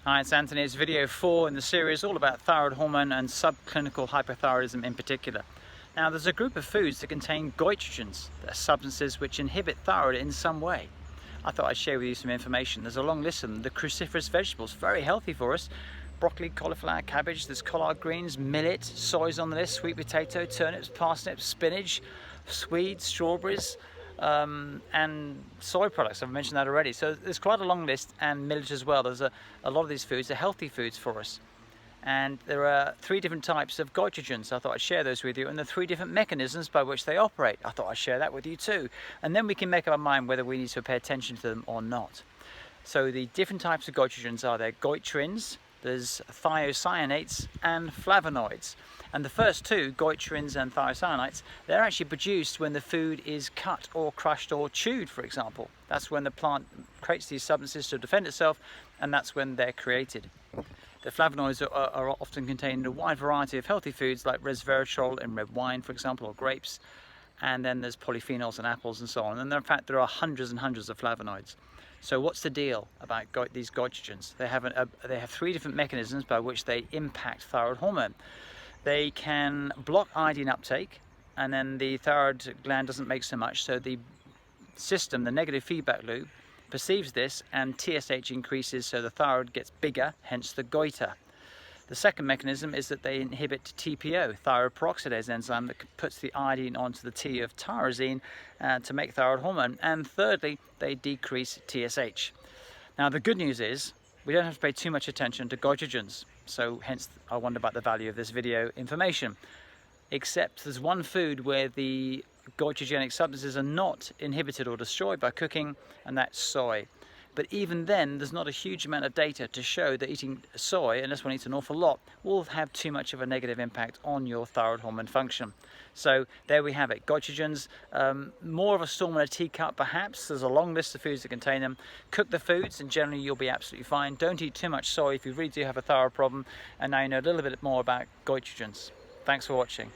Hi, it's Anthony. It's video 4 in the series all about thyroid hormone and subclinical hypothyroidism in particular. Now, there's a group of foods that contain goitrogens. They're substances which inhibit thyroid in some way. I thought I'd share with you some information. There's a long list of them. The cruciferous vegetables, very healthy for us. Broccoli, cauliflower, cabbage, there's collard greens, millet, soy's on the list, sweet potato, turnips, parsnips, spinach, swedes, strawberries, and soy products. I've mentioned that already. So there's quite a long list, and millet as well. There's a lot of these foods are healthy foods for us. And there are 3 different types of goitrogens. I thought I'd share those with you, and the 3 different mechanisms by which they operate. I thought I'd share that with you too. And then we can make up our mind whether we need to pay attention to them or not. So the different types of goitrogens are there goitrins, there's thiocyanates and flavonoids. And the first 2, goitrins and thiocyanates, they're actually produced when the food is cut or crushed or chewed, for example. That's when the plant creates these substances to defend itself, and that's when they're created. The flavonoids are often contained in a wide variety of healthy foods like resveratrol in red wine, for example, or grapes. And then there's polyphenols in apples and so on. And in fact, there are hundreds and hundreds of flavonoids. So what's the deal about these goitrogens? They have 3 different mechanisms by which they impact thyroid hormone. They can block iodine uptake, and then the thyroid gland doesn't make so much, so the system, the negative feedback loop, perceives this and TSH increases, so the thyroid gets bigger, hence the goiter. The second mechanism is that they inhibit TPO, thyroid peroxidase enzyme, that puts the iodine onto the T of tyrosine to make thyroid hormone. And thirdly, they decrease TSH. Now, the good news is we don't have to pay too much attention to goitrogens, so hence I wonder about the value of this video information. Except there's one food where the goitrogenic substances are not inhibited or destroyed by cooking, and that's soy. But even then, there's not a huge amount of data to show that eating soy, unless one eats an awful lot, will have too much of a negative impact on your thyroid hormone function. So there we have it. Goitrogens, more of a storm in a teacup perhaps. There's a long list of foods that contain them. Cook the foods and generally you'll be absolutely fine. Don't eat too much soy if you really do have a thyroid problem. And now you know a little bit more about goitrogens. Thanks for watching.